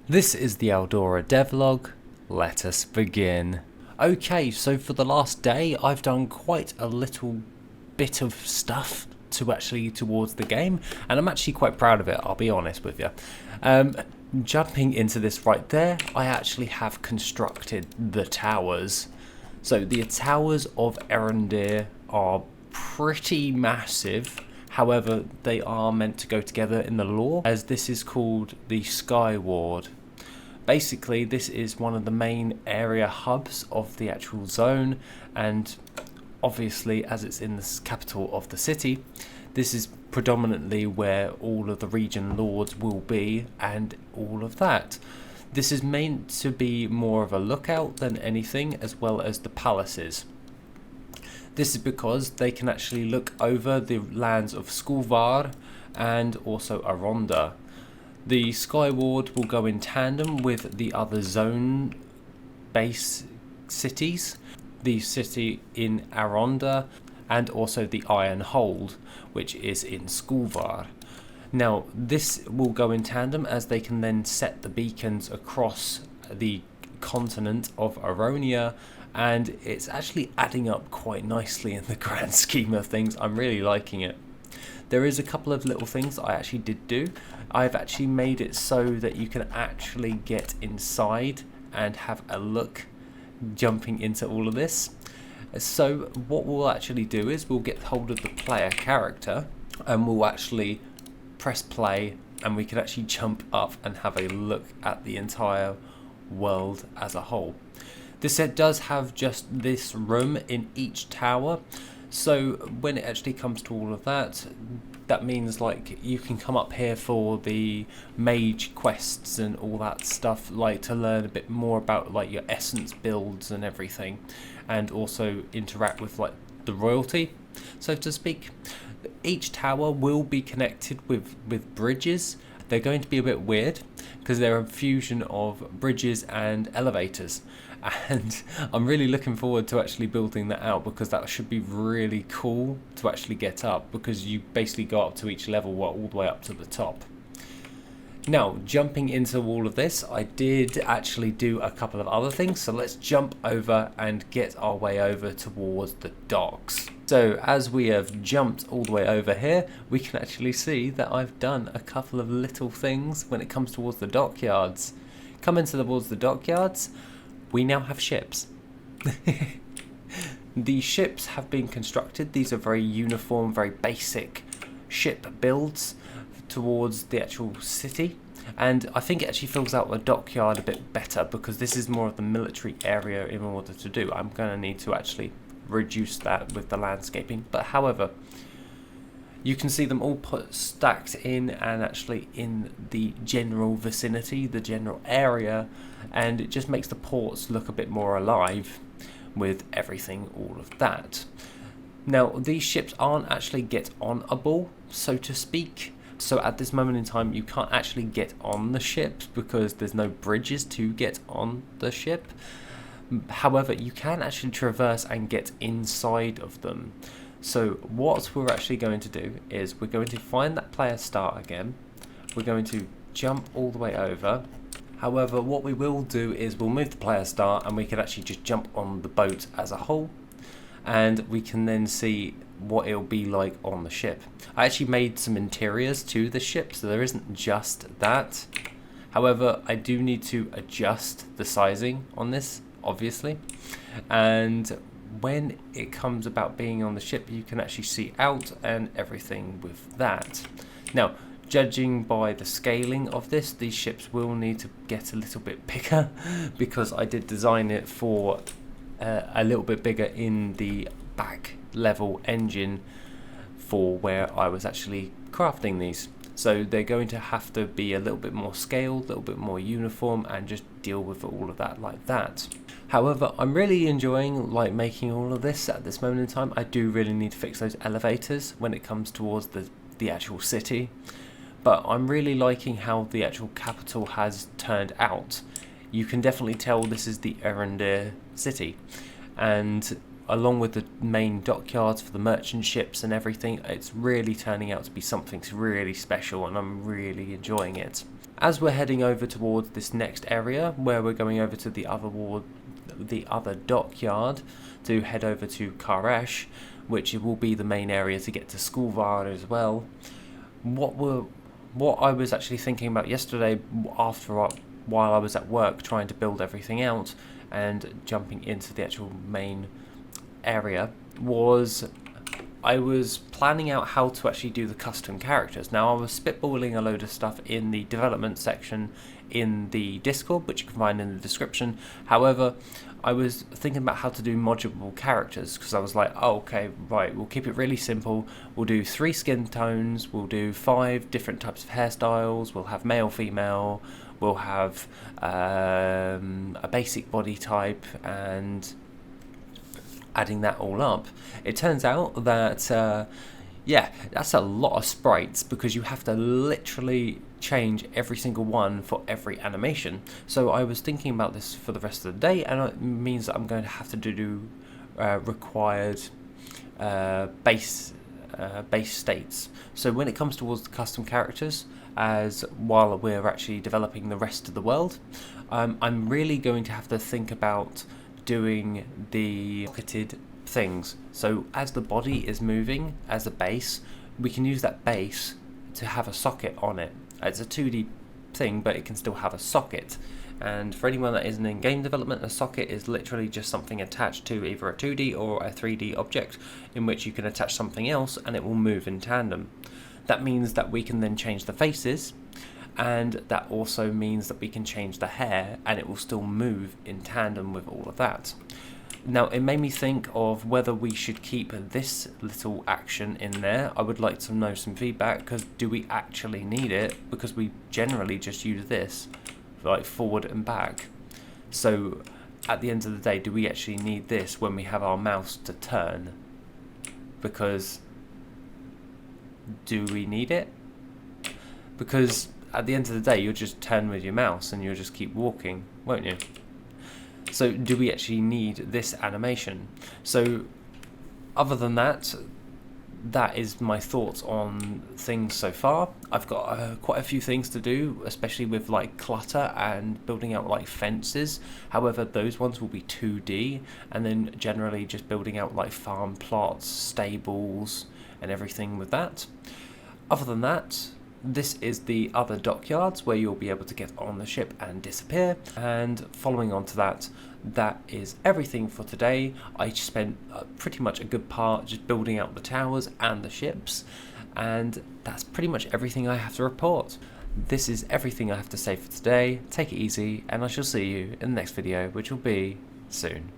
This is the Aldora Devlog. Let us begin. Okay, so for the last day, I've done quite a little bit of stuff towards the game, and I'm actually quite proud of it, I'll be honest with you. Jumping into this right there, I actually have constructed the towers. So the towers of Erendir are pretty massive. However, they are meant to go together in the lore, as this is called the Skyward. Basically, this is one of the main area hubs of the actual zone, and obviously, as it's in the capital of the city, this is predominantly where all of the region lords will be and all of that. This is meant to be more of a lookout than anything, as well as the palaces. This is because they can actually look over the lands of Skyward and also Aronda. The Skyward will go in tandem with the other zone base cities, the city in Aronda and also the Iron Hold, which is in Skyward. Now this will go in tandem as they can then set the beacons across the continent of Aronia, and it's actually adding up quite nicely in the grand scheme of things. I'm really liking it. There is a couple of little things that I actually did do. I've actually made it so that you can actually get inside and have a look jumping into all of this. So what we'll actually do is we'll get hold of the player character and we'll actually press play, and we can actually jump up and have a look at the entire world as a whole. This set does have just this room in each tower, so when it actually comes to all of that, that means like you can come up here for the mage quests and all that stuff, like to learn a bit more about like your essence builds and everything, and also interact with like the royalty, so to speak. Each tower will be connected with bridges. They're going to be a bit weird because they're a fusion of bridges and elevators, and I'm really looking forward to actually building that out, because that should be really cool to actually get up, because you basically go up to each level all the way up to the top. Now, jumping into all of this, I did actually do a couple of other things, so let's jump over and get our way over towards the docks. So as we have jumped all the way over here, we can actually see that I've done a couple of little things when it comes towards the dockyards. Coming towards the dockyards, we now have ships. The ships have been constructed. These are very uniform, very basic ship builds towards the actual city, and I think it actually fills out the dockyard a bit better, because this is more of the military area in order to do. I'm going to need to actually reduce that with the landscaping, but however, you can see them all stacked in and actually in the general vicinity, the general area, and it just makes the ports look a bit more alive with everything, all of that. Now these ships aren't actually get-onable, so to speak. So at this moment in time, you can't actually get on the ships because there's no bridges to get on the ship. However, you can actually traverse and get inside of them. So what we're actually going to do is we're going to find that player start again. We're going to jump all the way over. However, what we will do is we'll move the player start, and we can actually just jump on the boat as a whole, and we can then see what it'll be like on the ship. I actually made some interiors to the ship, so there isn't just that. However, I do need to adjust the sizing on this, obviously, and when it comes about being on the ship, you can actually see out and everything with that. Now, judging by the scaling of this, these ships will need to get a little bit bigger, because I did design it for a little bit bigger in the back level engine for where I was actually crafting these. So they're going to have to be a little bit more scaled, a little bit more uniform, and just deal with all of that like that. However, I'm really enjoying like making all of this at this moment in time. I do really need to fix those elevators when it comes towards the actual city, but I'm really liking how the actual capital has turned out. You can definitely tell this is the Erendir city, and along with the main dockyards for the merchant ships and everything, it's really turning out to be something really special, and I'm really enjoying it. as we're heading over towards this next area, where we're going over to the other dockyard to head over to Karesh, which will be the main area to get to Skyward as well. What I was actually thinking about yesterday, while I was at work trying to build everything out and jumping into the actual main area, was I was planning out how to actually do the custom characters. Now, I was spitballing a load of stuff in the development section in the Discord, which you can find in the description. However, I was thinking about how to do modulable characters, because I was like, oh, okay, right, we'll keep it really simple. We'll do 3 skin tones, we'll do 5 different types of hairstyles, we'll have male, female, we'll have a basic body type, and adding that all up. It turns out that, yeah, that's a lot of sprites, because you have to literally change every single one for every animation. So I was thinking about this for the rest of the day, and it means that I'm going to have to do required base states. So when it comes towards the custom characters, as while we're actually developing the rest of the world, I'm really going to have to think about doing the socketed things. So as the body is moving as a base, we can use that base to have a socket on it. It's a 2D thing, but it can still have a socket. And for anyone that isn't in game development, a socket is literally just something attached to either a 2D or a 3D object, in which you can attach something else and it will move in tandem. That means that we can then change the faces, and that also means that we can change the hair, and it will still move in tandem with all of that. Now, it made me think of whether we should keep this little action in there. I would like to know some feedback, because do we actually need it? Because we generally just use this, like forward and back. So at the end of the day, do we actually need this when we have our mouse to turn? Because do we need it? Because at the end of the day, you'll just turn with your mouse and you'll just keep walking, won't you? So do we actually need this animation? So other than that, that is my thoughts on things so far. I've got quite a few things to do, especially with like clutter and building out like fences. However, those ones will be 2D, and then generally just building out like farm plots, stables, and everything with that. Other than that, this is the other dockyards where you'll be able to get on the ship and disappear. And following on to that, that is everything for today. I spent pretty much a good part just building out the towers and the ships, and that's pretty much everything I have to report. This is everything I have to say for today. Take it easy, and I shall see you in the next video, which will be soon.